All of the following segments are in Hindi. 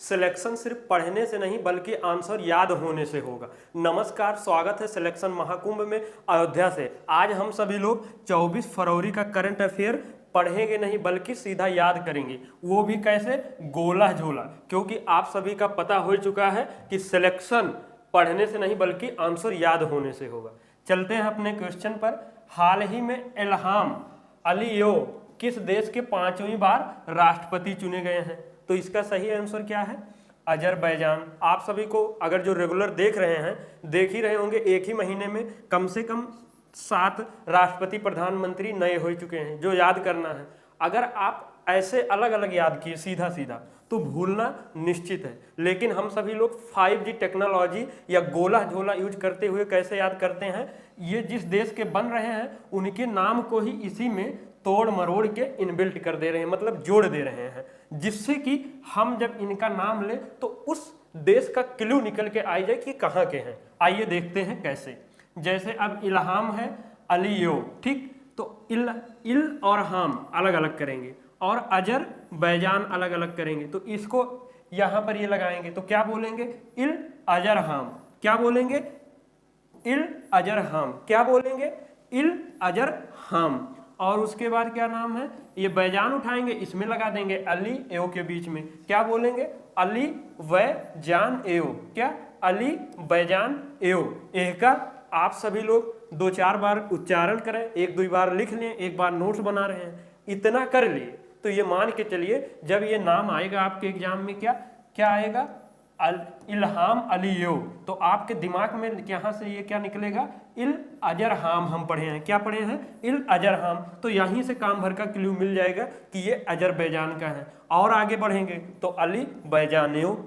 सिलेक्शन सिर्फ पढ़ने से नहीं बल्कि आंसर याद होने से होगा। नमस्कार, स्वागत है सिलेक्शन महाकुंभ में अयोध्या से। आज हम सभी लोग 24 फरवरी का करंट अफेयर पढ़ेंगे नहीं बल्कि सीधा याद करेंगे, वो भी कैसे, गोला झोला। क्योंकि आप सभी का पता हो चुका है कि सिलेक्शन पढ़ने से नहीं बल्कि आंसर याद होने से होगा। चलते हैं अपने क्वेश्चन पर। हाल ही में इल्हाम अलीयोव किस देश के 5वीं बार राष्ट्रपति चुने गए हैं? तो इसका सही आंसर क्या है? अजरबैजान। आप सभी को अगर जो रेगुलर देख रहे हैं, देख ही रहे होंगे, एक ही महीने में कम से कम 7 राष्ट्रपति प्रधानमंत्री नए हो चुके हैं, जो याद करना है। अगर आप ऐसे अलग अलग याद किए सीधा सीधा तो भूलना निश्चित है। लेकिन हम सभी लोग 5G टेक्नोलॉजी या गोला झोला यूज करते हुए कैसे याद करते हैं, ये जिस देश के बन रहे हैं उनके नाम को ही इसी में तोड़ मरोड़ के इनबिल्ट कर दे रहे हैं, मतलब जोड़ दे रहे हैं, जिससे कि हम जब इनका नाम ले तो उस देश का क्लू निकल के आ जाए कि कहाँ के हैं। आइए देखते हैं कैसे। जैसे अब इल्हाम है अलीयोव, ठीक, तो इल और हाम अलग अलग करेंगे और अजरबैजान अलग अलग करेंगे। तो इसको यहाँ पर ये लगाएंगे तो क्या बोलेंगे? इल अजरहाम। क्या बोलेंगे? इल अजरहाम। क्या बोलेंगे? इल अजरहाम। और उसके बाद क्या नाम है? ये बैजान उठाएंगे, इसमें लगा देंगे अली एओ के बीच में। क्या बोलेंगे? अली व जान एओ। क्या? अली बैजान एओ। एह का आप सभी लोग 2-4 बार उच्चारण करें, 1-2 बार लिख लें, एक बार नोट्स बना रहे हैं, इतना कर लिए तो ये मान के चलिए जब ये नाम आएगा आपके एग्जाम में क्या आएगा? इल्हाम अलीयोव, तो आपके दिमाग में यहाँ से ये क्या निकलेगा? इल अजरहाम हम पढ़े हैं। क्या पढ़े हैं? इल अजरहाम। तो यहीं से काम भर का क्लू मिल जाएगा कि ये अजरबैजान का है। और आगे बढ़ेंगे तो अली बैजानेव।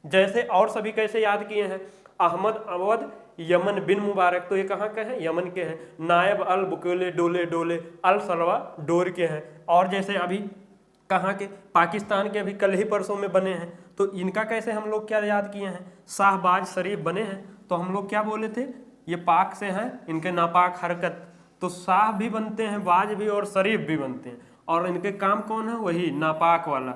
जैसे और सभी कैसे याद किए हैं? अहमद अवध यमन बिन मुबारक, तो ये कहाँ के हैं? यमन के हैं। नायब अल बुकेले डोले डोले अल सलवा डोर के हैं। और जैसे अभी कहाँ के? पाकिस्तान के अभी कल ही परसों में बने हैं, तो इनका कैसे हम लोग क्या याद किए हैं? शाहबाज शरीफ बने हैं, तो हम लोग क्या बोले थे? ये पाक से हैं, इनके नापाक हरकत, तो शाह भी बनते हैं, बाज भी और शरीफ भी बनते हैं। और इनके काम कौन है? वही नापाक वाला,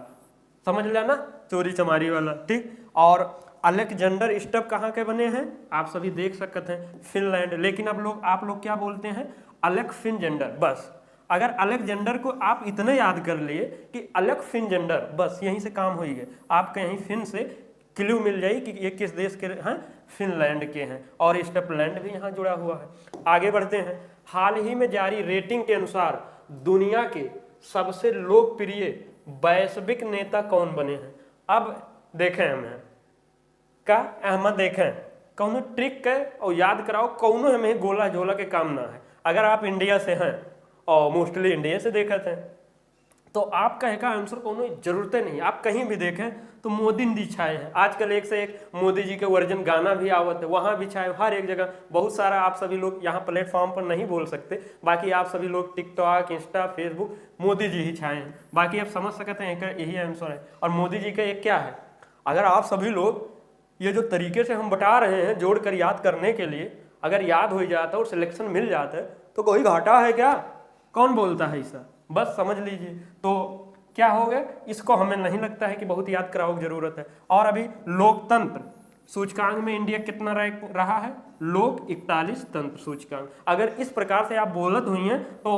समझ लिया ना, चोरी चमारी वाला, ठीक। और अलेक्जेंडर स्टफ कहाँ के बने हैं? आप सभी देख सकते हैं, फिनलैंड। लेकिन अब आप लोग क्या बोलते हैं? अलग फिनजेंडर। बस अगर अलेक्जेंडर को आप इतने याद कर लिए कि अलग फिनजेंडर, बस यहीं से काम हो ही गया। आपके यहीं फिन से क्लू मिल जाए कि ये किस देश के हैं? फिनलैंड के हैं। और स्टपलैंड भी यहाँ जुड़ा हुआ है। आगे बढ़ते हैं। हाल ही में जारी रेटिंग के अनुसार दुनिया के सबसे लोकप्रिय वैश्विक नेता कौन बने हैं? अब देखें हमें का अहमद, देखें कौनो ट्रिक है और याद कराओ, कौनो हमें गोला झोला के काम ना है। अगर आप इंडिया से हैं और मोस्टली इंडिया से देखते हैं तो आपका का आंसर कोनो जरूरत नहीं। आप कहीं भी देखें तो मोदी दी छाए हैं। आजकल एक से एक मोदी जी के वर्जन गाना भी आवत है, वहाँ भी छाए, हर एक जगह बहुत सारा। आप सभी लोग यहाँ प्लेटफॉर्म पर नहीं बोल सकते, बाकी आप सभी लोग TikTok, Insta, Facebook, Modi ji ही छाए हैं। बाकी आप समझ सकते हैं यही आंसर है। और मोदी जी का एक क्या है, अगर आप सभी लोग ये जो तरीके से हम बता रहे हैं जोड़ कर याद करने के लिए, अगर याद हो जाता और सिलेक्शन मिल जाता है तो कोई घाटा है क्या? कौन बोलता है ऐसा? बस समझ लीजिए। तो क्या हो गया, इसको हमें नहीं लगता है कि बहुत याद कराओ की जरूरत है। और अभी लोकतंत्र सूचकांक में इंडिया कितना रैंक रहा है? लोक 41 तंत्र सूचकांक। अगर इस प्रकार से आप बोलत हुई हैं तो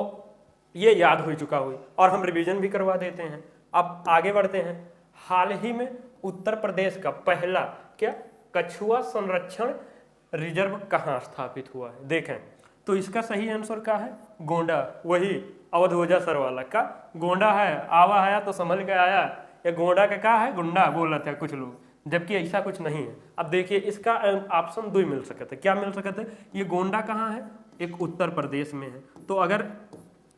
ये याद हो चुका हुई और हम रिवीजन भी करवा देते हैं। अब आगे बढ़ते हैं। हाल ही में उत्तर प्रदेश का पहला क्या कछुआ संरक्षण रिजर्व कहाँ स्थापित हुआ है? देखें तो इसका सही आंसर क्या है? गोंडा। वही अवधोजा सर वाला का गोंडा है। आवा आया तो संभल के आया, या गोंडा का क्या है? गुंडा बोला था कुछ लोग, जबकि ऐसा कुछ नहीं है। अब देखिए इसका ऑप्शन 2 मिल सकते। क्या मिल सकते? ये गोंडा कहाँ है? एक उत्तर प्रदेश में है। तो अगर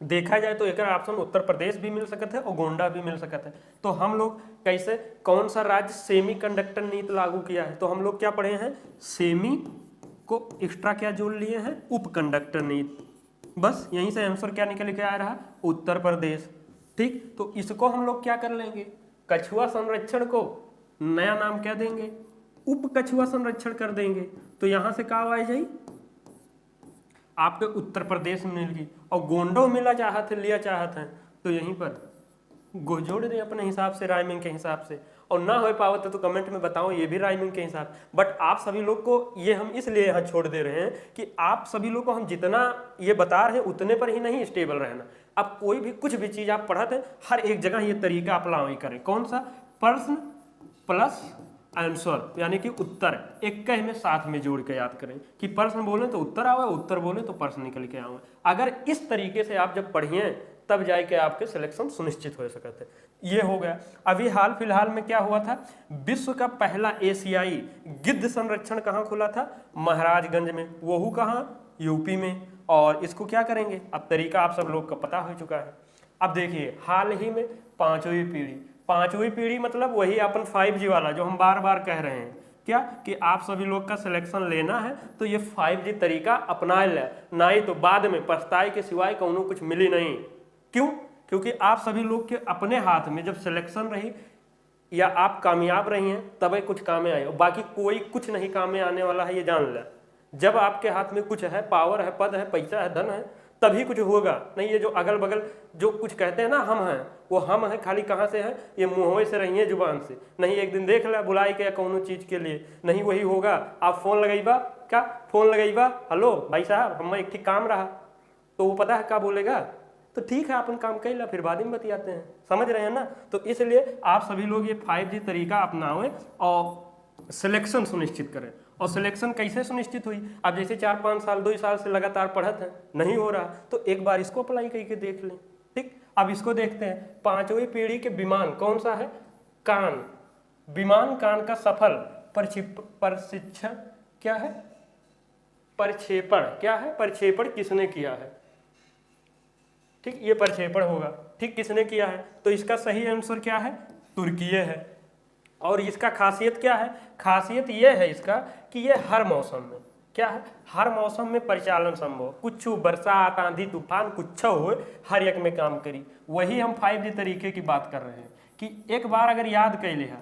देखा जाए तो एक ऑप्शन उत्तर प्रदेश भी मिल सकता है और गोंडा भी मिल सकता है। तो हम लोग कैसे, कौन सा राज्य सेमी कंडक्टर नीति लागू किया है? तो हम लोग क्या पढ़े हैं? सेमी को एक्स्ट्रा क्या जोड़ लिए हैं? उप कंडक्टर नीति। बस यहीं से आंसर क्या निकल के आ रहा? उत्तर प्रदेश, ठीक। तो इसको हम लोग क्या कर लेंगे? कछुआ संरक्षण को नया नाम क्या देंगे? उप कछुआ संरक्षण कर देंगे। तो यहाँ से कहाँ आ जाए? आपके उत्तर प्रदेश में मिल गई। और गोंडो मिला चाहते लिया चाहते हैं तो यहीं पर जोड़ दें अपने हिसाब से, राइमिंग के हिसाब से। और ना हो पावत तो कमेंट में बताओ, ये भी राइमिंग के हिसाब। बट आप सभी लोग को ये हम इसलिए यहाँ छोड़ दे रहे हैं कि आप सभी लोग को हम जितना ये बता रहे हैं उतने पर ही नहीं स्टेबल रहना। अब कोई भी कुछ भी चीज़ आप पढ़ते हैं, हर एक जगह ये तरीका अप्लाई करें। कौन सा? प्रश्न प्लस आंसर, यानी कि उत्तर एक कह में साथ में जोड़ के याद करें कि प्रश्न बोले तो उत्तर आवे, उत्तर बोले तो प्रश्न निकल के आवे। अगर इस तरीके से आप जब पढ़िए तब जाके आपके सिलेक्शन सुनिश्चित हो सकते हैं। ये हो गया। अभी हाल फिलहाल में क्या हुआ था? विश्व का पहला एशियाई गिद्ध संरक्षण कहाँ खुला था? महाराजगंज में। वो कहाँ? यूपी में। और इसको क्या करेंगे? अब तरीका आप सब लोग का पता हो चुका है। अब देखिए हाल ही में पांचवी पीढ़ी मतलब वही अपन 5G वाला जो हम बार बार कह रहे हैं, क्या कि आप सभी लोग का सिलेक्शन लेना है तो ये 5G तरीका अपना ले, नहीं तो बाद में पछताए के सिवाय कौनो कुछ मिली नहीं। क्यों? क्योंकि आप सभी लोग के अपने हाथ में जब सिलेक्शन रही या आप कामयाब रही हैं तभी कुछ काम में आए, बाकी कोई कुछ नहीं काम में आने वाला है, ये जान ले। जब आपके हाथ में कुछ है, पावर है, पद है, पैसा है, धन है, तभी कुछ होगा। नहीं ये जो अगल बगल जो कुछ कहते हैं ना हम हैं, वो हम हैं खाली कहाँ से है? ये मुँह से रही है, जुबान से नहीं। एक दिन देख ला बुलाई के कोनो चीज़ के लिए नहीं वही होगा। आप फोन लगेबा, क्या फोन लगेबा, हेलो भाई साहब हम एक ठीक काम रहा, तो वो पता है क्या बोलेगा? तो ठीक है अपन काम कर ला, फिर बाद में बतियाते हैं। समझ रहे हैं ना? तो इसलिए आप सभी लोग ये 5G तरीका अपनाएं और सिलेक्शन सुनिश्चित करें। और सिलेक्शन कैसे सुनिश्चित हुई? अब जैसे 4-5 साल 2 साल से लगातार पढ़त है, नहीं हो रहा, तो एक बार इसको अप्लाई करके देख लें। ठीक, अब इसको देखते हैं। 5वीं पीढ़ी के विमान कौन सा है? कान। विमान कान का सफल प्रशिक्षण क्या है? प्रक्षेपण। क्या है? प्रक्षेपण किसने किया है? ठीक, ये प्रक्षेपण होगा। ठीक, किसने किया है? तो इसका सही आंसर क्या है? तुर्की है। और इसका खासियत क्या है? खासियत ये है इसका कि ये हर मौसम में, क्या है? हर मौसम में परिचालन संभव। कुछ बरसात, आंधी, तूफान कुछ हो, हर एक में काम करी। वही हम 5G तरीके की बात कर रहे हैं कि एक बार अगर याद कर लिया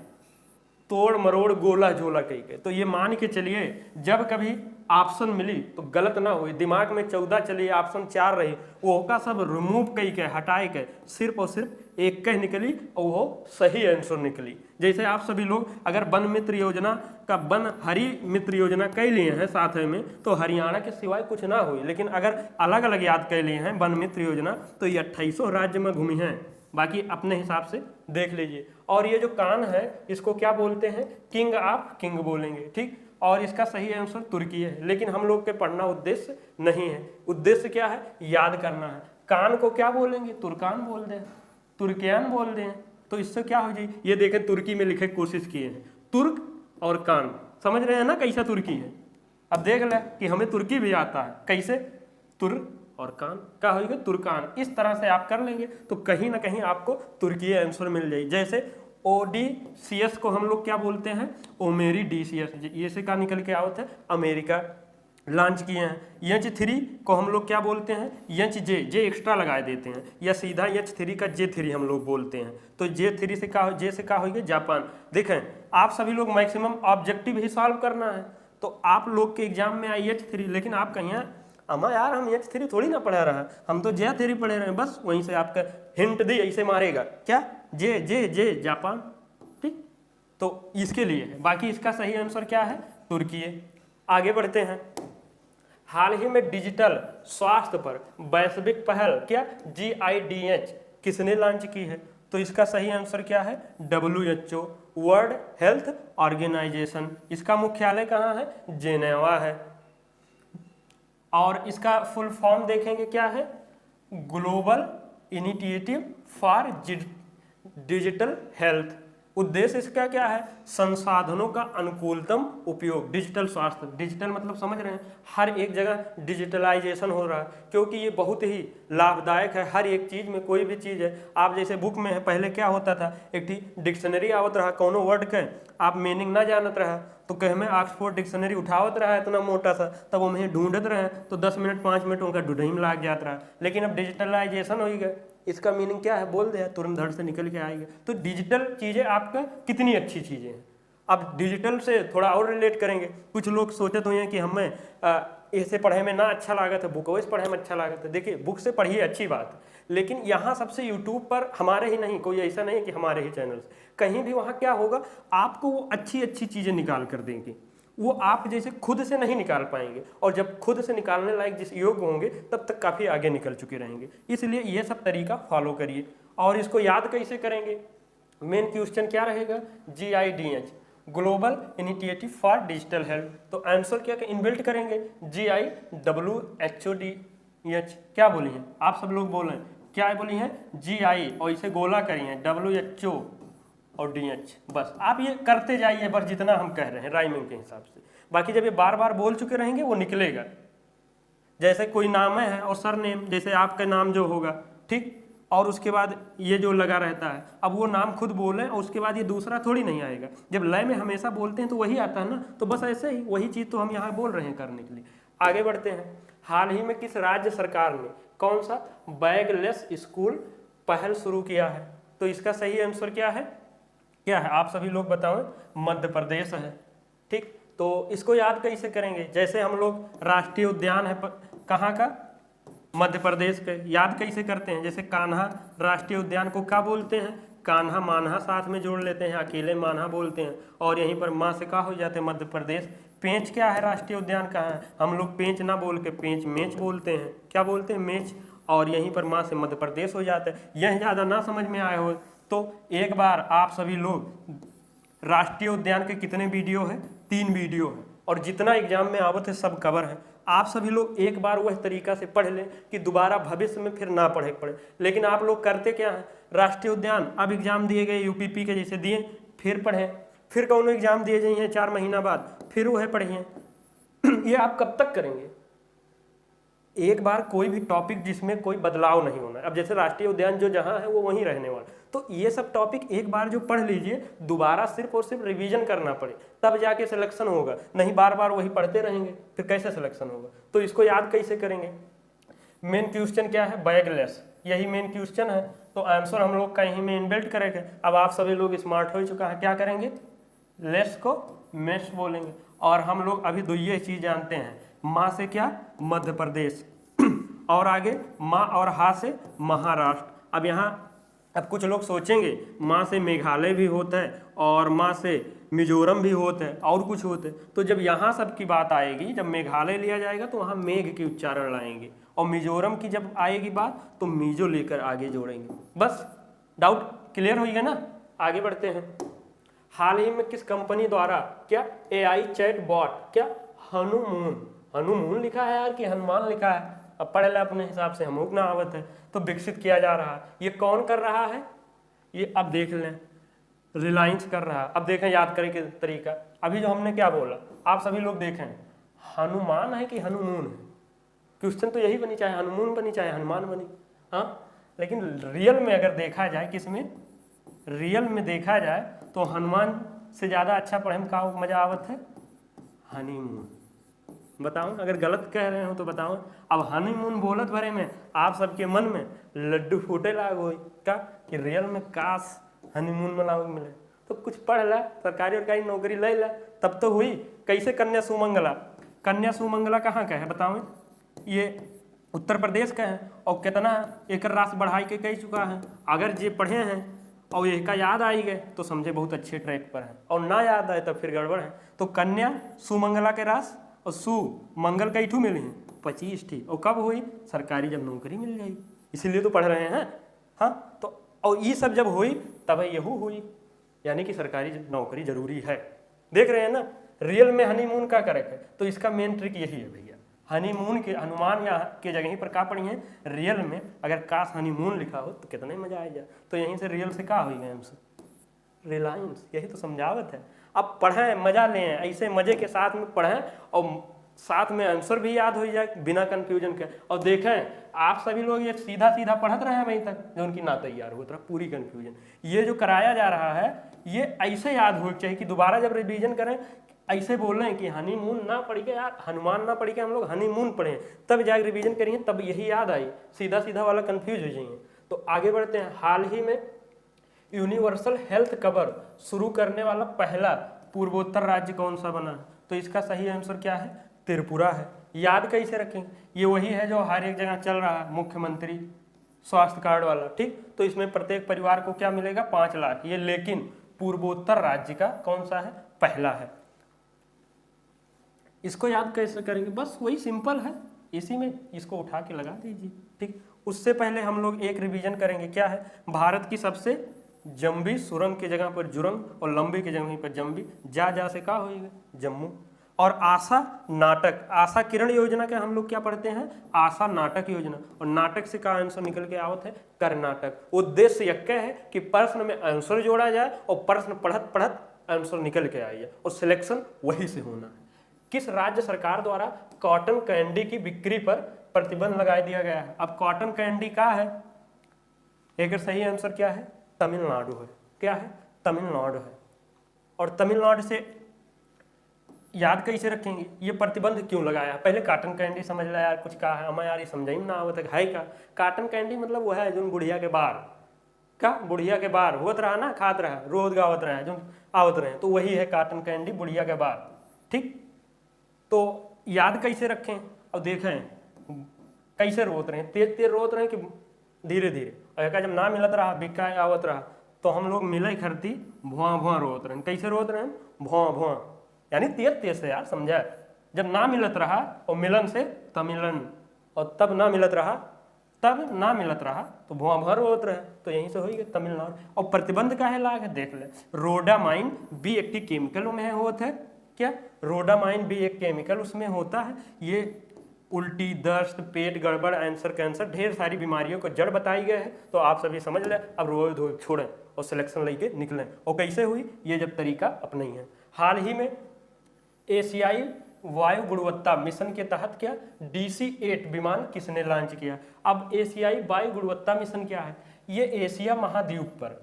तोड़ मरोड़ गोला झोला कही के, तो ये मान के चलिए जब कभी ऑप्शन मिली तो गलत ना हुई। दिमाग में 14 चलिए ऑप्शन 4 रही, वो का सब रिमूव कही के हटाए के सिर्फ और सिर्फ एक कह निकली और वो सही आंसर निकली। जैसे आप सभी लोग अगर वन मित्र योजना का वन हरी मित्र योजना कह लिए हैं साथ में, तो हरियाणा के सिवाय कुछ ना हुई। लेकिन अगर अलग अलग याद कर लिए हैं वन मित्र योजना, तो ये 28 राज्य में घूमी हैं। बाकी अपने हिसाब से देख लीजिए। और ये जो कान है इसको क्या बोलते हैं? किंग ऑफ किंग बोलेंगे। ठीक, और इसका सही आंसर तुर्की है। लेकिन हम लोग के पढ़ना उद्देश्य नहीं है। उद्देश्य क्या है? याद करना है। कान को क्या बोलेंगे? तुर्कान बोल दें, तुर्कियान बोल दें, तो इससे क्या हो जाए? ये देखें तुर्की में लिखे कोशिश किए हैं, तुर्क और कान। समझ रहे हैं ना कैसा तुर्की है? अब देख ले कि हमें तुर्की भी आता है, कैसे? तुर और कान क्या होगा? तुर्कान। इस तरह से आप कर लेंगे तो कहीं ना कहीं आपको तुर्की आंसर मिल जाए। जैसे ODCS को हम लोग क्या बोलते हैं? ओमेरी DCS। ये से का निकल के आवत है, अमेरिका लॉन्च किए हैं। H3 को हम लोग क्या बोलते हैं? जे एक्स्ट्रा लगा देते हैं, या सीधा H3 का J3 हम लोग बोलते हैं। तो J3 से का, J से का होगा? जापान। देखें आप सभी लोग मैक्सिमम ऑब्जेक्टिव ही सॉल्व करना है, तो आप लोग के एग्जाम में आई H3, लेकिन आप कहीं अमा यार हम H3 थोड़ी ना पढ़ा रहा है, हम तो J3 पढ़े रहे हैं। बस वहीं से आपका हिंट दी, ऐसे मारेगा क्या? जे जापान। ठीक, तो इसके लिए है। बाकी इसका सही आंसर क्या है? तुर्की है। आगे बढ़ते हैं। हाल ही में डिजिटल स्वास्थ्य पर वैश्विक पहल क्या? GIDH किसने लॉन्च की है? तो इसका सही आंसर क्या है? WHO, world health organisation. इसका मुख्यालय कहाँ है? जेनेवा है। और इसका फुल फॉर्म देखेंगे क्या है? Global initiative for digital health. उद्देश्य इसका क्या है? संसाधनों का अनुकूलतम उपयोग। डिजिटल स्वास्थ्य, डिजिटल मतलब समझ रहे हैं, हर एक जगह डिजिटलाइजेशन हो रहा है, क्योंकि ये बहुत ही लाभदायक है। हर एक चीज़ में, कोई भी चीज़ है, आप जैसे बुक में है, पहले क्या होता था, एक थी डिक्शनरी आवत रहा, कोनो वर्ड के आप मीनिंग ना जानत रहा तो कहे में ऑक्सफोर्ड डिक्शनरी उठावत रहा है इतना मोटा सा, तब वो में ढूंढत रहे तो 10 मिनट 5 मिनट उनका ढूंढने में लाग जाता रहा। लेकिन अब डिजिटलाइजेशन हो गया, इसका मीनिंग क्या है बोल दे, तुरंत धड़ से निकल के आएगा। तो डिजिटल चीज़ें आपका कितनी अच्छी चीज़ें हैं। अब डिजिटल से थोड़ा और रिलेट करेंगे। कुछ लोग सोचते हुए हैं कि हमें ऐसे पढ़े में ना अच्छा लागत है, बुक से पढ़े में अच्छा लागत है। देखिए बुक से पढ़िए अच्छी बात है, लेकिन यहाँ सबसे यूट्यूब पर हमारे ही नहीं, कोई ऐसा नहीं कि हमारे ही चैनल से, कहीं भी वहाँ क्या होगा, आपको वो अच्छी अच्छी चीज़ें निकाल कर देंगे, वो आप जैसे खुद से नहीं निकाल पाएंगे, और जब खुद से निकालने लायक जिस योग्य होंगे तब तक काफ़ी आगे निकल चुके रहेंगे। इसलिए ये सब तरीका फॉलो करिए। और इसको याद कैसे करेंगे, मेन क्वेश्चन क्या रहेगा, GIDH, global initiative for digital health. तो आंसर क्या इनबिल्ट करेंगे, GIWHODH। क्या बोली हैं आप सब लोग, बोल रहे हैं क्या बोली हैं, GI, और इसे गोला करी हैं WHO और DH। बस आप ये करते जाइए, बस जितना हम कह रहे हैं राइमिंग के हिसाब से। बाकी जब ये बार बार बोल चुके रहेंगे वो निकलेगा। जैसे कोई नाम है और सरनेम, जैसे आपका नाम जो होगा, ठीक, और उसके बाद ये जो लगा रहता है, अब वो नाम खुद बोलें और उसके बाद ये दूसरा थोड़ी नहीं आएगा। जब लय में हमेशा बोलते हैं तो वही आता है ना, तो बस ऐसे ही वही चीज़ तो हम यहाँ बोल रहे हैं करने के लिए। आगे बढ़ते हैं। हाल ही में किस राज्य सरकार ने कौन सा बैगलेस स्कूल पहल शुरू किया है? तो इसका सही आंसर क्या है, क्या है आप सभी लोग बताओ, मध्य प्रदेश है। ठीक, तो इसको याद कैसे करेंगे, जैसे हम लोग राष्ट्रीय उद्यान है कहाँ का, मध्य प्रदेश के, याद कैसे करते हैं, जैसे कान्हा राष्ट्रीय उद्यान को क्या बोलते हैं, कान्हा मान्हा साथ में जोड़ लेते हैं, अकेले मान्हा बोलते हैं, और यहीं पर माँ से क्या हो जाते हैं, मध्य प्रदेश। पेंच क्या है, राष्ट्रीय उद्यान कहाँ है, हम लोग पेंच ना बोल के पेंच मेच बोलते हैं, क्या बोलते हैं, मेच, और यहीं पर माँ से मध्य प्रदेश हो जाता है। यह ज़्यादा ना समझ में आए हो तो एक बार आप सभी लोग राष्ट्रीय उद्यान के कितने वीडियो है, 3 वीडियो है, और जितना एग्जाम में आवत है सब कवर है। आप सभी लोग एक बार वह तरीका से पढ़ लें कि दोबारा भविष्य में फिर ना पढ़े। लेकिन आप लोग करते क्या हैं, राष्ट्रीय उद्यान अब एग्जाम दिए गए UPP के जैसे दिए, फिर पढ़ें, फिर कौन एग्जाम दिए जाइए 4 महीना बाद, फिर वह पढ़िए। ये आप कब तक करेंगे? एक बार कोई भी टॉपिक जिसमें कोई बदलाव नहीं होना है। अब जैसे राष्ट्रीय उद्यान जो जहाँ है वो वहीं रहने वाला, तो ये सब टॉपिक एक बार जो पढ़ लीजिए, दोबारा सिर्फ और सिर्फ रिवीजन करना पड़े, तब जाके सिलेक्शन होगा, नहीं बार बार वही पढ़ते रहेंगे फिर कैसे सिलेक्शन होगा। तो इसको याद कैसे करेंगे, मेन क्वेश्चन क्या है, बैगलेस, यही मेन क्वेश्चन है, तो आंसर हम लोग कहीं में इनबिल्ट करेंगे। अब आप सभी लोग स्मार्ट हो चुका है, क्या करेंगे, लेस को मेस बोलेंगे। और हम लोग अभी दो ये चीज़ जानते हैं, माँ से क्या, मध्य प्रदेश, और आगे माँ और हा से महाराष्ट्र। अब यहाँ अब कुछ लोग सोचेंगे माँ से मेघालय भी होता है और माँ से मिजोरम भी होता है और कुछ होते हैं, तो जब यहाँ सब की बात आएगी, जब मेघालय लिया जाएगा तो वहाँ मेघ की उच्चारण लाएंगे, और मिजोरम की जब आएगी बात तो मीजो लेकर आगे जोड़ेंगे। बस डाउट क्लियर होगा ना। आगे बढ़ते हैं। हाल ही में किस कंपनी द्वारा क्या AI चैट बॉट, क्या हनुमून लिखा है यार कि हनुमान लिखा है, अब पढ़ ले अपने हिसाब से, हमूक ना आवत है, तो विकसित किया जा रहा है। ये कौन कर रहा है, ये अब देख लें, रिलायंस कर रहा है। अब देखें याद करें के तरीका, अभी जो हमने क्या बोला आप सभी लोग देखें, हनुमान है कि हनुमून है, क्वेश्चन तो यही बनी, चाहे हनुमून बनी चाहे हनुमान बनी, हाँ। लेकिन रियल में अगर देखा जाए, किसमें, रियल में देखा जाए तो हनुमान से ज़्यादा अच्छा पढ़े में का मजा आवत है, हनीमून। बताओ अगर गलत कह रहे हो तो बताओ। अब हनीमून बोलत भरे में आप सबके मन में लड्डू फूटे लाग हो क्या कि रियल में काश हनीमून मनाओ मिले, तो कुछ पढ़ ला, सरकारी नौकरी ले ला, तब तो हुई। कैसे कन्या सुमंगला, कन्या सुमंगला कहाँ का है बताओ, ये उत्तर प्रदेश का है, और कितना एक रास बढ़ाई के कह चुका है। अगर जे पढ़े हैं और ये का याद आई गए तो समझे बहुत अच्छे ट्रैक पर है, और ना याद आए तब फिर गड़बड़ है। तो कन्या सुमंगला के रास और सुमंगल कई ठू मिली हैं 25 थी, और कब हुई, सरकारी जब नौकरी मिल जाएगी, इसीलिए तो पढ़ रहे हैं, हाँ। तो और ये सब जब हुई तब यहू हुई, यानी कि सरकारी नौकरी जरूरी है। देख रहे हैं ना, रियल में हनीमून का करेक्ट है, तो इसका मेन ट्रिक यही है भैया, हनीमून के हनुमान या के जगह पर का पढ़ी है, रियल में अगर काश हनीमून लिखा हो तो कितना मजा आएगा। तो यहीं से रियल से का हुई है हमसे, रिलायंस, यही तो समझावत है। अब पढ़ें, मजा लें, ऐसे मजे के साथ में पढ़ें और साथ में आंसर भी याद हो जाए बिना कंफ्यूजन के। और देखें आप सभी लोग ये सीधा सीधा पढ़त रहे हैं वहीं तक, जो उनकी ना तैयार हो रहा पूरी कंफ्यूजन। ये जो कराया जा रहा है ये ऐसे याद हो चाहिए कि दोबारा जब रिवीजन करें ऐसे बोल रहे हैं कि हनीमून ना पढ़ के यार, हनुमान ना पढ़ के हम लोग हनीमून पढ़ें, तब जाकर रिवीजन करिए, तब यही याद आई, सीधा सीधा वाला कंफ्यूज हो जाइए। तो आगे बढ़ते हैं। हाल ही में यूनिवर्सल हेल्थ कवर शुरू करने वाला पहला पूर्वोत्तर राज्य कौन सा बना है? तो इसका सही आंसर क्या है, त्रिपुरा है। याद कैसे रखें, ये वही है जो हर एक जगह चल रहा है, मुख्यमंत्री स्वास्थ्य कार्ड वाला, ठीक। तो इसमें प्रत्येक परिवार को क्या मिलेगा, 5 लाख। ये लेकिन पूर्वोत्तर राज्य का कौन सा है, पहला है। इसको याद कैसे करेंगे, बस वही सिंपल है, इसी में इसको उठा के लगा दीजिए, ठीक। उससे पहले हम लोग एक रिवीजन करेंगे, क्या है, भारत की सबसे जम्बी, सुरंग की जगह पर जुरंग और लंबी की जगह पर जम्बी, जा से का होगा, जम्मू। और आशा नाटक, आशा किरण योजना का हम लोग क्या पढ़ते हैं, आशा नाटक योजना, और नाटक से का आंसर निकल के आवत है कर्नाटक। उद्देश्य यह है कि प्रश्न में आंसर जोड़ा जाए और प्रश्न पढ़त पढ़त आंसर निकल के आइए, और सिलेक्शन वही से होना है। किस राज्य सरकार द्वारा कॉटन कैंडी की बिक्री पर प्रतिबंध लगा दिया गया है। अब कॉटन कैंडी का है, एक सही आंसर क्या है, तमिलनाडु है। क्या है, तमिलनाडु है। और तमिलनाडु से याद कैसे रखेंगे, ये प्रतिबंध क्यों लगाया, पहले कॉटन कैंडी समझ ला यार, कुछ कहा है हमें यार, ये समझ ही ना आवत है क्या। कॉटन कैंडी मतलब वो है जो बुढ़िया के बार का, बुढ़िया के बार होत रहा ना, खात रहा, रोज गावत रहा, जो आवत रहे, तो वही है कॉटन कैंडी, बुढ़िया के बार, ठीक। तो याद कैसे रखें, और देखें कैसे रोत रहे हैं, तेज तेज रोत रहे हैं कि धीरे धीरे, और एक जब ना मिलत रहा, बिका आवत रहा, तो हम लोग मिले खरती भुआ भुआ रोत रहे हैं। कैसे रोत रहे हैं, भुआ भुआ, यानी तेज तेज से यार, समझा। जब ना मिलत रहा और मिलन से तमिलन, और तब ना मिलत रहा, तब ना मिलत रहा तो भुआ भुआ रोत रहे, तो यहीं से हो गया तमिलनाडु। और प्रतिबंध का है लाग है, देख ले, रोडामाइन भी एक्टिव केमिकल में होता है, क्या, रोडामाइन भी एक केमिकल उसमें होता है। ये उल्टी, दस्त, पेट गड़बड़, आंसर कैंसर, ढेर सारी बीमारियों को जड़ बताई गए हैं। तो आप सभी समझ लें, अब रोए धोए छोड़ें और सिलेक्शन लेके निकलें। और कैसे हुई, ये जब तरीका अपना ही है। हाल ही में एशियाई वायु गुणवत्ता मिशन के तहत क्या, DC-8 विमान किसने लॉन्च किया। अब एशियाई वायु गुणवत्ता मिशन क्या है, ये एशिया महाद्वीप पर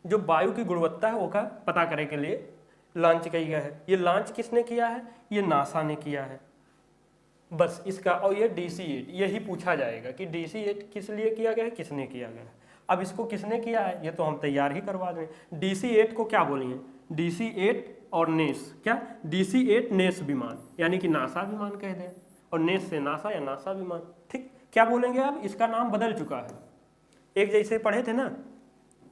जो वायु की गुणवत्ता है वो का पता करने के लिए लॉन्च किया गया है। ये लॉन्च किसने किया है, ये नासा ने किया है, बस इसका। और ये DC-8 यही पूछा जाएगा कि DC-8 किस लिए किया गया है, किसने किया गया है। अब इसको किसने किया है, ये तो हम तैयार ही करवा दें। DC-8 को क्या बोलेंगे, DC-8 और नेस, क्या, DC-8 नेस विमान, यानी कि नासा विमान कह दें, और नेस से नासा या नासा विमान, ठीक। क्या बोलेंगे, अब इसका नाम बदल चुका है। एक जैसे पढ़े थे ना,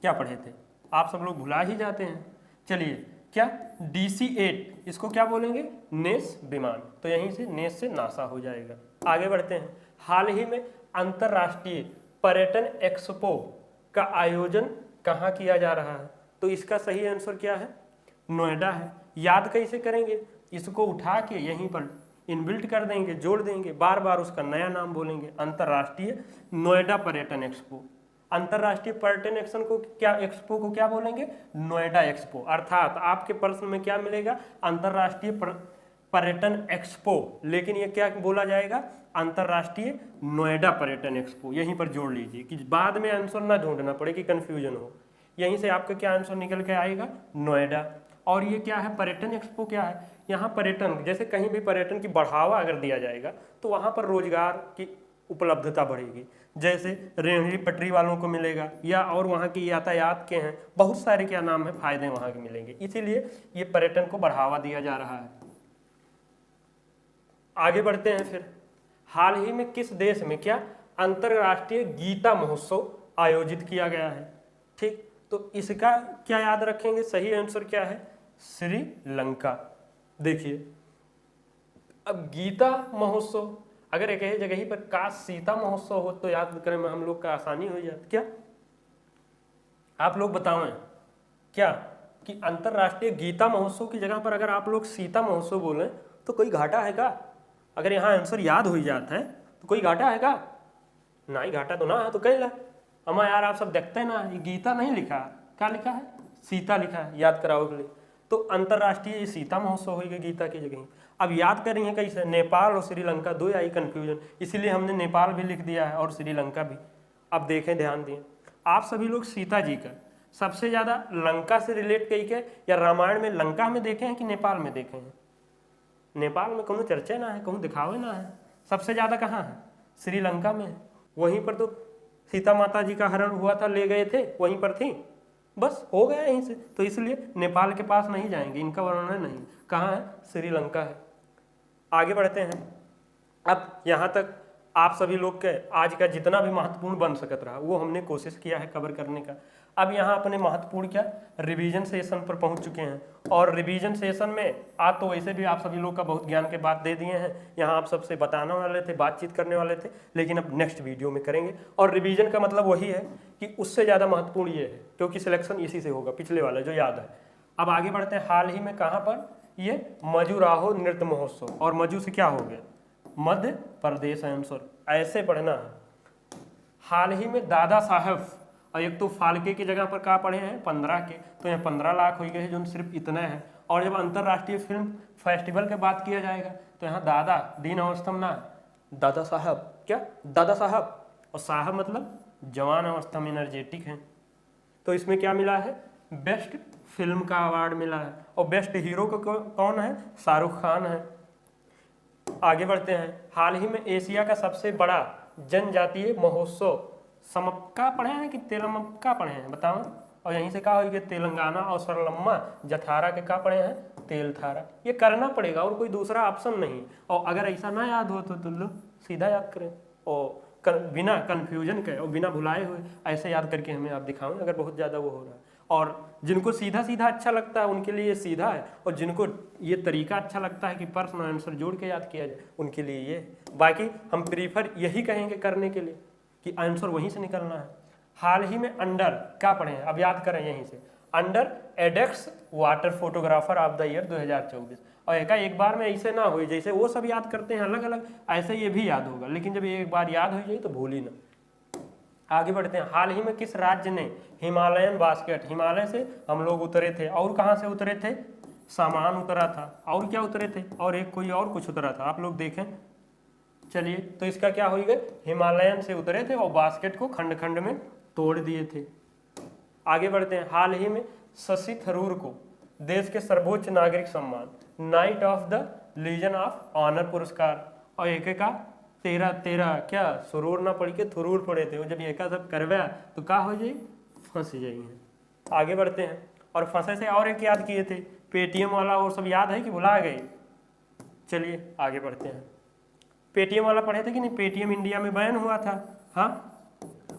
क्या पढ़े थे, आप सब लोग भुला ही जाते हैं। चलिए, क्या, DC-8 इसको क्या बोलेंगे, नेस विमान, तो यहीं से नेस से नासा हो जाएगा। आगे बढ़ते हैं। हाल ही में अंतर्राष्ट्रीय पर्यटन एक्सपो का आयोजन कहाँ किया जा रहा है, तो इसका सही आंसर क्या है, नोएडा है। याद कैसे करेंगे, इसको उठा के यहीं पर इनबिल्ट कर देंगे, जोड़ देंगे, बार बार उसका नया नाम बोलेंगे, अंतर्राष्ट्रीय नोएडा पर्यटन एक्सपो। अंतर्राष्ट्रीय पर्यटन एक्शन को क्या, एक्सपो को क्या बोलेंगे, नोएडा एक्सपो। अर्थात आपके प्रश्न में क्या मिलेगा, अंतर्राष्ट्रीय पर्यटन एक्सपो, लेकिन ये क्या बोला जाएगा, अंतर्राष्ट्रीय नोएडा पर्यटन एक्सपो। यहीं पर जोड़ लीजिए कि बाद में आंसर ना ढूंढना पड़े कि कंफ्यूजन हो। यहीं से आपका क्या आंसर निकल के आएगा, नोएडा। और ये क्या है, पर्यटन एक्सपो क्या है, यहाँ पर्यटन, जैसे कहीं भी पर्यटन की बढ़ावा अगर दिया जाएगा तो वहाँ पर रोजगार की उपलब्धता बढ़ेगी। जैसे रेहड़ी पटरी वालों को मिलेगा, या और वहाँ की यातायात के हैं, बहुत सारे क्या नाम है, फायदे वहाँ के मिलेंगे। इसीलिए ये पर्यटन को बढ़ावा दिया जा रहा है। आगे बढ़ते हैं फिर। हाल ही में किस देश में क्या, अंतर्राष्ट्रीय गीता महोत्सव आयोजित किया गया है, ठीक। तो इसका क्या याद रखेंगे, सही आंसर क्या है, श्रीलंका। देखिए, अब गीता महोत्सव, अगर एक जगह ही पर काश सीता महोत्सव हो तो याद करने में हम लोग का आसानी हो जाती। क्या आप लोग बताएं क्या कि अंतर्राष्ट्रीय गीता महोत्सव की जगह पर अगर आप लोग सीता महोत्सव बोलें तो कोई घाटा है का, अगर यहाँ आंसर याद हो जाता है तो कोई घाटा है का, ना ही घाटा तो ना है, तो कह ला अमा यार आप सब देखते हैं ना, ये गीता नहीं लिखा, क्या लिखा है, सीता लिखा है, याद कराओ के लिए। तो अंतर्राष्ट्रीय सीता महोत्सव होगा गीता की जगह। अब याद करेंगे कैसे, नेपाल और श्रीलंका दो आई कंफ्यूजन, इसीलिए हमने नेपाल भी लिख दिया है और श्रीलंका भी। अब देखें, ध्यान दें, आप सभी लोग सीता जी का सबसे ज़्यादा लंका से रिलेट करके या रामायण में लंका में देखे हैं कि नेपाल में देखे हैं, नेपाल में कहूँ चर्चा ना है, कहूँ दिखावे ना है, सबसे ज़्यादा कहाँ है, श्रीलंका में है। वहीं पर तो सीता माता जी का हरण हुआ था, ले गए थे, वहीं पर थी, बस हो गया यहीं से। तो इसलिए नेपाल के पास नहीं जाएंगे, इनका वर्णन नहीं, कहाँ है, श्रीलंका है। आगे बढ़ते हैं। अब यहाँ तक आप सभी लोग के आज का जितना भी महत्वपूर्ण बन सकत रहा वो हमने कोशिश किया है कवर करने का। अब यहाँ अपने महत्वपूर्ण क्या रिवीजन सेशन पर पहुँच चुके हैं, और रिवीजन सेशन में आज तो वैसे भी आप सभी लोग का बहुत ज्ञान के बात दे दिए हैं, यहाँ आप सबसे बताने वाले थे, बातचीत करने वाले थे, लेकिन अब नेक्स्ट वीडियो में करेंगे। और रिवीजन का मतलब वही है कि उससे ज़्यादा महत्वपूर्ण ये है क्योंकि सिलेक्शन इसी से होगा, पिछले वाला जो याद है। अब आगे बढ़ते हैं, हाल ही में कहाँ पर ये मजुराहो नृत्य महोत्सव, और मजू से क्या हो गया मध्य प्रदेश आंसर, ऐसे पढ़ना है। हाल ही में दादा साहब, और एक तो फाल्के की जगह पर कहाँ पढ़े हैं 15 के, तो यहाँ 15 लाख हो गए हैं जो सिर्फ इतना है। और जब अंतर्राष्ट्रीय फिल्म फेस्टिवल की बात किया जाएगा तो यहाँ दादा दीन अवस्था ना दादा साहब, क्या दादा साहब, और साहब मतलब जवान अवस्था में एनर्जेटिक हैं। तो इसमें क्या मिला है बेस्ट फिल्म का अवार्ड मिला है, और बेस्ट हीरो को कौन है शाहरुख खान है। आगे बढ़ते हैं, हाल ही में एशिया का सबसे बड़ा जनजातीय महोत्सव समक्का पढ़े हैं कि तेलमक्का पढ़े हैं बताओ, और यहीं से कहा हो कि तेलंगाना और सरलम्मा जथारा के का पढ़े हैं तेलथारा। ये करना पड़ेगा और कोई दूसरा ऑप्शन नहीं, और अगर ऐसा ना याद हो तो लो सीधा याद करें और बिना कन्फ्यूजन के और बिना भुलाए हुए ऐसे याद करके हमें आप दिखाओ अगर बहुत ज़्यादा वो हो रहा है। और जिनको सीधा सीधा अच्छा लगता है उनके लिए ये सीधा है, और जिनको ये तरीका अच्छा लगता है कि प्रश्न आंसर जोड़ के याद किया जाए उनके लिए ये। बाकी हम प्रीफर यही कहेंगे करने के लिए कि आंसर वहीं से निकलना है। हाल ही में अंडर क्या पढ़े हैं, अब याद करें यहीं से, under एडेक्स water photographer of the year 2024। और एक बार में ऐसे ना हो जैसे वो सब याद करते हैं अलग अलग, ऐसे ये भी याद होगा, लेकिन जब एक बार याद हो जाए तो भूल ही ना। आगे बढ़ते हैं, हाल ही में किस राज्य ने हिमालयन बास्केट, हिमालय से हम लोग उतरे थे, और कहाँ से उतरे थे सामान उतरा था, और क्या उतरे थे, और एक कोई और कुछ उतरा था, आप लोग देखें। चलिए तो इसका क्या हो गया हिमालयन से उतरे थे और बास्केट को खंड खंड में तोड़ दिए थे। आगे बढ़ते हैं, हाल ही में शशि थरूर को देश के सर्वोच्च नागरिक सम्मान Knight of the Legion of Honour पुरस्कार, और एक का तेरह क्या सुरूर ना पढ़ के थरूर पढ़े थे, जब एक सब करवाया तो क्या हो जाए फंस जाइए। आगे बढ़ते हैं, और फंसे से और एक याद किए थे पेटीएम वाला, और सब याद है कि भुला गए। चलिए आगे बढ़ते हैं, पेटीएम वाला पढ़े थे कि नहीं, पेटीएम इंडिया में बैन हुआ था, हाँ,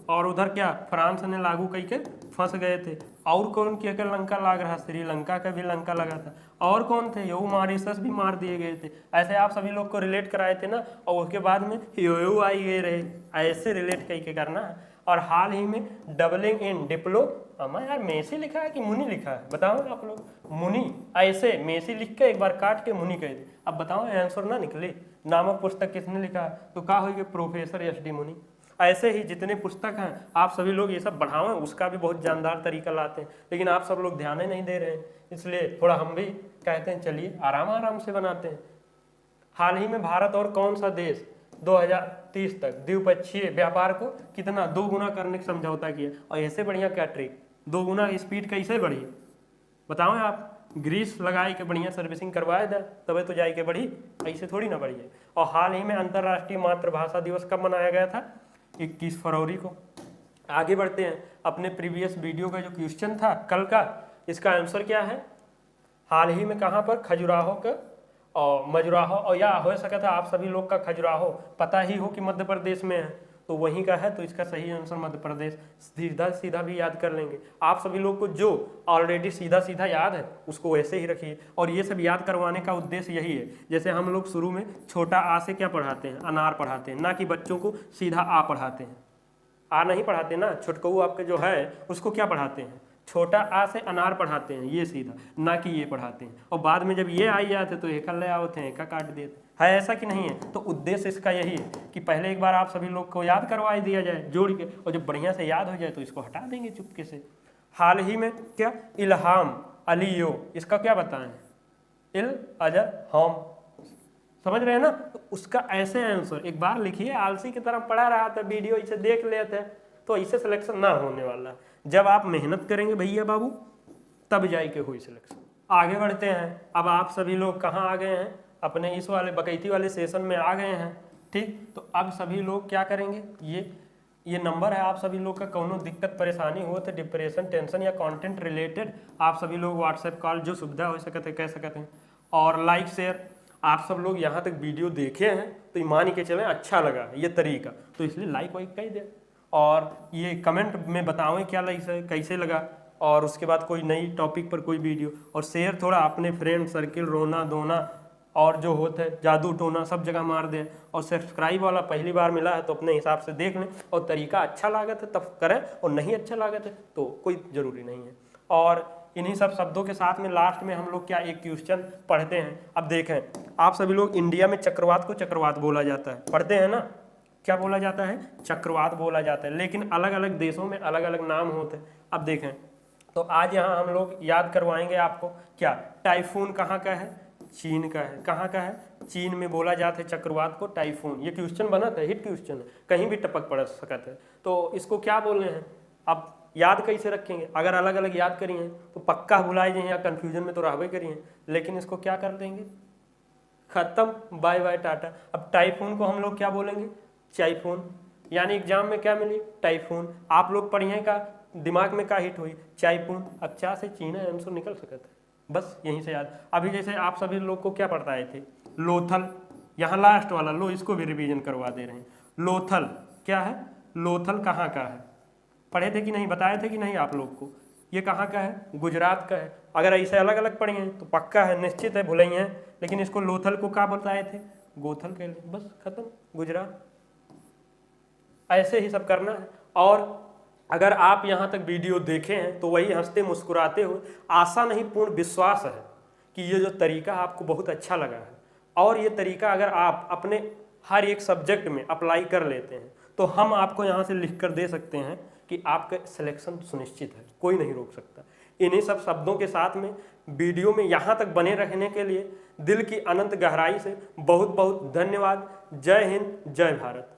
और उधर क्या फ्रांस ने लागू करके फंस गए थे। और कौन क्या क्या लंका लग रहा, श्रीलंका का भी लंका लगा था, और कौन थे यो मॉरिशस भी मार दिए गए थे। ऐसे आप सभी लोग को रिलेट कराए थे ना, और उसके बाद में यो आई गए रहे, ऐसे रिलेट करके करना है। और हाल ही में डबलिंग इन डिप्लोमा, यार मेसी लिखा है कि मुनि लिखा है बताओ आप लोग, मुनि, ऐसे मेसी लिख के एक बार काट के मुनि कह दे। अब बताओ आंसर ना निकले, नामक पुस्तक किसने लिखा है, तो क्या होगी प्रोफेसर एस.डी. मुनि। ऐसे ही जितने पुस्तक हैं आप सभी लोग ये सब बढ़ावें, उसका भी बहुत जानदार तरीका लाते हैं, लेकिन आप सब लोग ध्यान ही नहीं दे रहे हैं, इसलिए थोड़ा हम भी कहते हैं चलिए आराम आराम से बनाते हैं। हाल ही में भारत और कौन सा देश 2030 तक द्विपक्षीय व्यापार को कितना 2 गुना करने का समझौता किया, और ऐसे बढ़िया क्या ट्रिक 2 गुना स्पीड कैसे बढ़ी बताओ आप, ग्रीस लगाए के बढ़िया सर्विसिंग करवाए था तभी तो जाए के बढ़ी, ऐसे थोड़ी ना बढ़ी है। और हाल ही में अंतर्राष्ट्रीय मातृभाषा दिवस कब मनाया गया था 21 फरवरी को। आगे बढ़ते हैं, अपने प्रीवियस वीडियो का जो क्वेश्चन था कल का, इसका आंसर क्या है, हाल ही में कहाँ पर खजुराहो का और मजुराहो, और या हो सका था आप सभी लोग का खजुराहो पता ही हो कि मध्य प्रदेश में है, तो वहीं का है, तो इसका सही आंसर मध्य प्रदेश। सीधा सीधा भी याद कर लेंगे आप सभी लोग को, जो ऑलरेडी सीधा सीधा याद है उसको वैसे ही रखिए। और ये सब याद करवाने का उद्देश्य यही है, जैसे हम लोग शुरू में छोटा आ से क्या पढ़ाते हैं अनार पढ़ाते हैं, ना कि बच्चों को सीधा आ पढ़ाते हैं, आ नहीं पढ़ाते ना, छोटकू आपके जो है उसको क्या पढ़ाते हैं छोटा आ से अनार पढ़ाते हैं, ये सीधा, ना कि ये पढ़ाते हैं। और बाद में जब ये आई जाते तो एक ले आओते हैं, एक काट देते है, ऐसा कि नहीं है। तो उद्देश्य इसका यही है कि पहले एक बार आप सभी लोग को याद करवा दिया जाए जोड़ के, और जब बढ़िया से याद हो जाए तो इसको हटा देंगे चुपके से। हाल ही में क्या इल्हाम अलियो, इसका क्या बताएं, इल अजर हम, समझ रहे हैं ना, तो उसका ऐसे आंसर एक बार लिखिए, आलसी की तरह पढ़ा रहा था वीडियो, इसे देख लेते हैं तो इसे सिलेक्शन ना होने वाला। जब आप मेहनत करेंगे भैया बाबू तब जाके हुई सिलेक्शन। आगे बढ़ते हैं, अब आप सभी लोग कहाँ आ गए हैं, अपने इस वाले बकैती वाले सेशन में आ गए हैं, ठीक। तो अब सभी लोग क्या करेंगे, ये नंबर है आप सभी लोग का, कोनो दिक्कत परेशानी हो तो डिप्रेशन टेंशन या कंटेंट रिलेटेड आप सभी लोग व्हाट्सएप कॉल जो सुविधा हो सकते हैं कह सकते हैं, और लाइक शेयर आप सब लोग यहाँ तक वीडियो देखे हैं तो मान के चलें अच्छा लगा ये तरीका, तो इसलिए लाइक वाइक कर दें और ये कमेंट में बतावें क्या कैसे लगा, और उसके बाद कोई नई टॉपिक पर कोई वीडियो, और शेयर थोड़ा अपने फ्रेंड सर्किल, रोना धोना और जो होता है जादू टोना सब जगह मार दें। और सब्सक्राइब वाला पहली बार मिला है तो अपने हिसाब से देख लें, और तरीका अच्छा लागत है तब करें, और नहीं अच्छा लागत है तो कोई ज़रूरी नहीं है। और इन्हीं सब शब्दों के साथ में लास्ट में हम लोग क्या एक क्वेश्चन पढ़ते हैं। अब देखें आप सभी लोग, इंडिया में चक्रवात को चक्रवात बोला जाता है, पढ़ते हैं ना, क्या बोला जाता है? चक्रवात बोला जाता है, लेकिन अलग अलग देशों में अलग अलग नाम होते हैं। अब देखें तो आज यहाँ हम लोग याद करवाएंगे आपको क्या, टाइफून कहाँ का है? चीन का है। कहाँ का है? चीन में बोला जाता है चक्रवात को टाइफून। ये क्वेश्चन बना था, हिट क्वेश्चन है, कहीं भी टपक पड़ सकता है। तो इसको क्या बोल रहे हैं, अब याद कैसे रखेंगे? अगर अलग अलग याद करिए तो पक्का भुलाए जाए या कन्फ्यूजन में तो रहबे करिए, लेकिन इसको क्या कर देंगे, खत्म, बाय बाय टाटा। अब टाइफून को हम लोग क्या बोलेंगे? चाइफून। यानी एग्जाम में क्या मिली? टाइफून। आप लोग पढ़िए का दिमाग में क्या हिट हुई? चाइफून। अब चा से चीन है, आंसर निकल सकता है, बस यहीं से याद। अभी जैसे आप सभी लोग को क्या पढ़ता है थे, लोथल, यहाँ लास्ट वाला लो, इसको भी रिवीजन करवा दे रहे हैं। लोथल क्या है? लोथल कहाँ का है? पढ़े थे कि नहीं, बताए थे कि नहीं आप लोग को? ये कहाँ का है? गुजरात का है। अगर ऐसे अलग अलग पढ़िए तो पक्का है, निश्चित है भुलई हैं, लेकिन इसको लोथल को क्या बताए थे? गोथल के लिए, बस खत्म, गुजरात। ऐसे ही सब करना है। और अगर आप यहाँ तक वीडियो देखे हैं तो वही हंसते मुस्कुराते हुए, आशा नहीं पूर्ण विश्वास है कि ये जो तरीका आपको बहुत अच्छा लगा है, और ये तरीका अगर आप अपने हर एक सब्जेक्ट में अप्लाई कर लेते हैं तो हम आपको यहाँ से लिख कर दे सकते हैं कि आपका सिलेक्शन सुनिश्चित है, कोई नहीं रोक सकता। इन्हीं सब शब्दों के साथ में वीडियो में यहाँ तक बने रहने के लिए दिल की अनंत गहराई से बहुत बहुत धन्यवाद। जय हिंद, जय भारत।